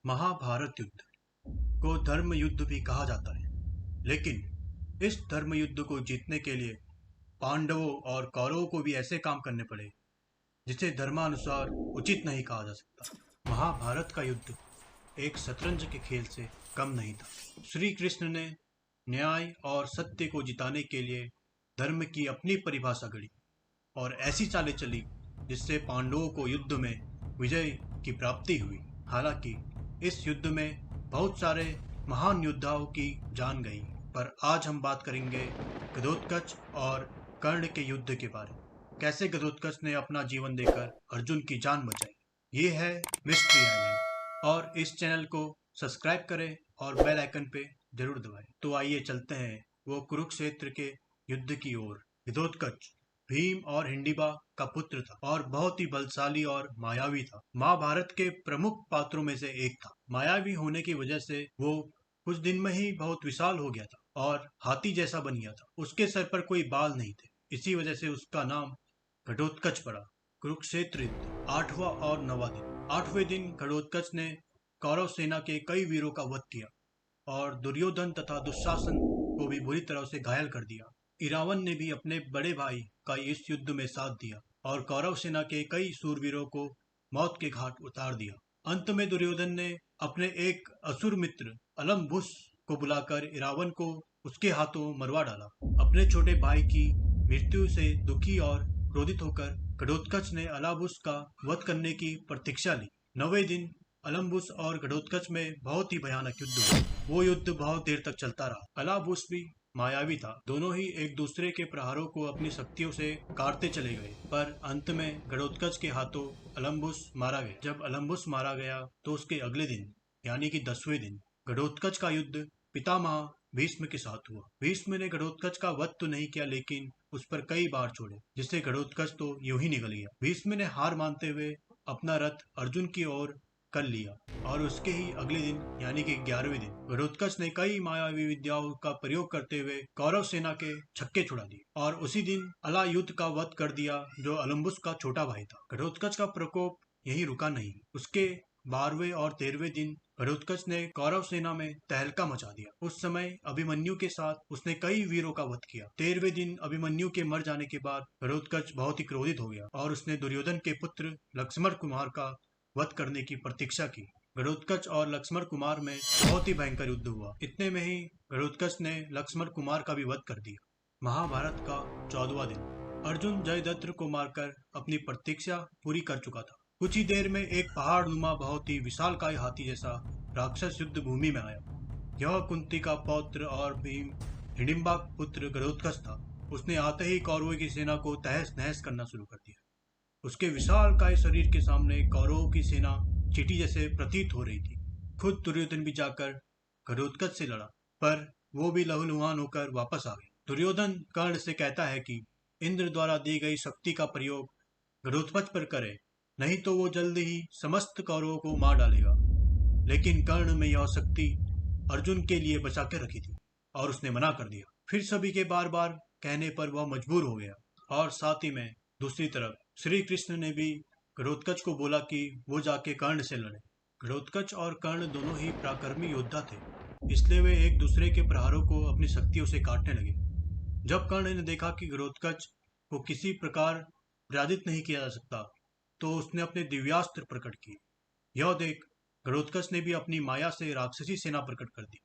महाभारत युद्ध को धर्म युद्ध भी कहा जाता है, लेकिन इस धर्म युद्ध को जीतने के लिए पांडवों और कौरवों को भी ऐसे काम करने पड़े जिसे धर्मानुसार उचित नहीं कहा जा सकता। महाभारत का युद्ध एक शतरंज के खेल से कम नहीं था। श्री कृष्ण ने न्याय और सत्य को जिताने के लिए धर्म की अपनी परिभाषा गढ़ी और ऐसी चालें चली जिससे पांडवों को युद्ध में विजय की प्राप्ति हुई। हालांकि इस युद्ध में बहुत सारे महान योद्धाओं की जान गई, पर आज हम बात करेंगे घटोत्कच और कर्ण के युद्ध के बारे में। कैसे घटोत्कच ने अपना जीवन देकर अर्जुन की जान बचाई। ये है मिस्ट्री आइलैंड और इस चैनल को सब्सक्राइब करें और बेल आइकन पे जरूर दबाएं। तो आइए चलते हैं वो कुरुक्षेत्र के युद्ध की ओर। घटोत्कच भीम और हिंडिबा का पुत्र था और बहुत ही बलशाली और मायावी था। महाभारत के प्रमुख पात्रों में से एक था। मायावी होने की वजह से वो कुछ दिन में ही बहुत विशाल हो गया था और हाथी जैसा बन गया था। उसके सर पर कोई बाल नहीं थे, इसी वजह से उसका नाम घटोत्कच पड़ा। कुरुक्षेत्र युद्ध 8वां और 9वां दिन। 8वें दिन घटोत्कच ने कौरव सेना के कई वीरों का वध किया और दुर्योधन तथा दुशासन को भी बुरी तरह से घायल कर दिया। इरावन ने भी अपने बड़े भाई का इस युद्ध में साथ दिया और कौरव सेना के कई सूरवीरों को मौत के घाट उतार दिया। अंत में दुर्योधन ने अपने एक असुर मित्र अलम्बुस को बुलाकर इरावन को उसके हाथों मरवा डाला। अपने छोटे भाई की मृत्यु से दुखी और क्रोधित होकर घटोत्कच ने अलाबुस का वध करने की प्रतीक्षा ली। 9वें दिन अलम्बुस और घटोत्कच में बहुत ही भयानक युद्ध हुआ। वो युद्ध बहुत देर तक चलता रहा। अलाबुस भी मायावी था। दोनों ही एक दूसरे के प्रहारों को अपनी शक्तियों से काटते चले गए, पर अंत में घटोत्कच के हाथों अलम्बुस मारा गया। जब अलम्बुस मारा गया तो उसके अगले दिन यानी कि 10वें दिन घटोत्कच का युद्ध पितामह भीष्म के साथ हुआ। भीष्म ने घटोत्कच का वध तो नहीं किया, लेकिन उस पर कई बार छोड़े, जिससे घटोत्कच तो यूं ही निकल गया। भीष्म ने हार मानते हुए अपना रथ अर्जुन की ओर कर लिया और उसके ही अगले दिन यानी कि 11वें दिन घटोत्कच ने कई मायावी विद्याओं का प्रयोग करते हुए कौरव सेना के छक्के छुड़ा दिए और उसी दिन अलायुध का वध कर दिया, जो अलम्बुस का छोटा भाई था। घटोत्कच का प्रकोप यहीं रुका नहीं। उसके 12वें और 13वें दिन घटोत्कच ने कौरव सेना में तहलका मचा दिया। उस समय अभिमन्यु के साथ उसने कई वीरों का वध किया। 13वें दिन अभिमन्यु के मर जाने के बाद घटोत्कच बहुत ही क्रोधित हो गया और उसने दुर्योधन के पुत्र लक्ष्मण कुमार का वध करने की प्रतीक्षा की। घटोत्कच और लक्ष्मण कुमार में बहुत ही भयंकर युद्ध हुआ। इतने में ही घटोत्कच ने लक्ष्मण कुमार का भी वध कर दिया। महाभारत का 14वां दिन। अर्जुन जयद्रथ को मारकर अपनी प्रतीक्षा पूरी कर चुका था। कुछ ही देर में एक पहाड़ नुमा बहुत ही विशालकाय हाथी जैसा राक्षस युद्ध भूमि में आया। यह कुंती का पौत्र और भीम हिडिंबा पुत्र घटोत्कच था। उसने आते ही कौरवों की सेना को तहस नहस करना शुरू कर दिया। उसके विशालकाय शरीर के सामने कौरवों की सेना चींटी जैसे प्रतीत हो रही थी। खुद दुर्योधन भी जाकर घटोत्कच से लड़ा, पर वो भी लहूलुहान होकर वापस आ गए। दुर्योधन कर्ण से कहता है कि इंद्र द्वारा दी गई शक्ति का प्रयोग घटोत्कच पर करे, नहीं तो वो जल्द ही समस्त कौरवों को मार डालेगा। लेकिन कर्ण में यह शक्ति अर्जुन के लिए बचा कर रखी थी और उसने मना कर दिया। फिर सभी के बार बार कहने पर वह मजबूर हो गया और साथ ही में दूसरी तरफ श्री कृष्ण ने भी घटोत्कच को बोला कि वो जाके कर्ण से लड़े। घटोत्कच और कर्ण दोनों ही पराक्रमी योद्धा थे, इसलिए वे एक दूसरे के प्रहारों को अपनी शक्तियों से काटने लगे। जब कर्ण ने देखा कि घटोत्कच को किसी प्रकार पराजित नहीं किया जा सकता, तो उसने अपने दिव्यास्त्र प्रकट किए। यह देख घटोत्कच ने भी अपनी माया से राक्षसी सेना प्रकट कर दी।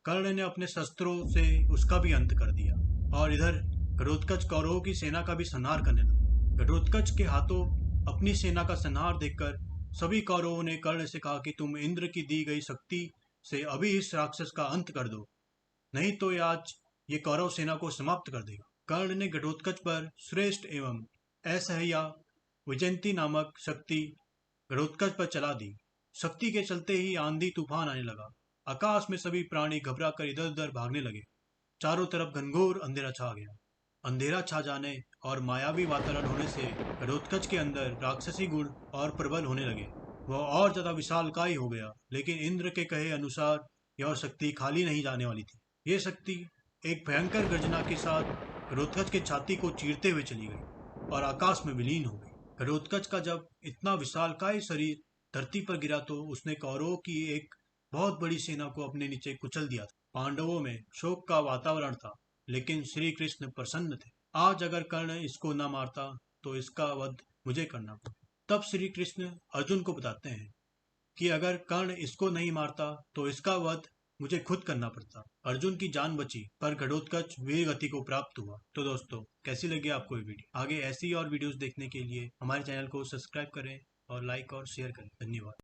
कर्ण ने अपने शस्त्रों से उसका भी अंत कर दिया और इधर घटोत्कच कौरवों की सेना का भी संहार करने लगा। घटोत्कच के हाथों अपनी सेना का संहार देखकर सभी कौरवों ने कर्ण से कहा कि तुम इंद्र की दी गई शक्ति से अभी इस राक्षस का अंत कर दो, नहीं तो आज ये कौरव सेना को समाप्त कर देगा। कर्ण ने घटोत्कच पर श्रेष्ठ एवं असह्या विजयंती नामक शक्ति घटोत्कच पर चला दी। शक्ति के चलते ही आंधी तूफान आने लगा। आकाश में सभी प्राणी घबरा कर इधर उधर भागने लगे। चारों तरफ घनघोर अंधेरा छा गया। अंधेरा छा जाने और मायावी वातावरण होने से घटोत्कच के अंदर राक्षसी गुण और प्रबल होने लगे। वह और ज्यादा विशालकाय हो गया, लेकिन इंद्र के कहे अनुसार यह शक्ति खाली नहीं जाने वाली थी। यह शक्ति एक भयंकर गर्जना के साथ घटोत्कच के छाती को चीरते हुए चली गई और आकाश में विलीन हो गई। घटोत्कच का जब इतना विशालकाय शरीर धरती पर गिरा तो उसने कौरवों की एक बहुत बड़ी सेना को अपने नीचे कुचल दिया था। पांडवों में शोक का वातावरण था, लेकिन श्री कृष्ण प्रसन्न थे। आज अगर कर्ण इसको न मारता तो इसका वध मुझे करना पड़ता। तब श्री कृष्ण अर्जुन को बताते हैं कि अगर कर्ण इसको नहीं मारता तो इसका वध मुझे खुद करना पड़ता। अर्जुन की जान बची, पर घटोत्कच वीर गति को प्राप्त हुआ। तो दोस्तों, कैसी लगी आपको ये वीडियो? आगे ऐसी और वीडियोस देखने के लिए हमारे चैनल को सब्सक्राइब करें और लाइक और शेयर करें। धन्यवाद।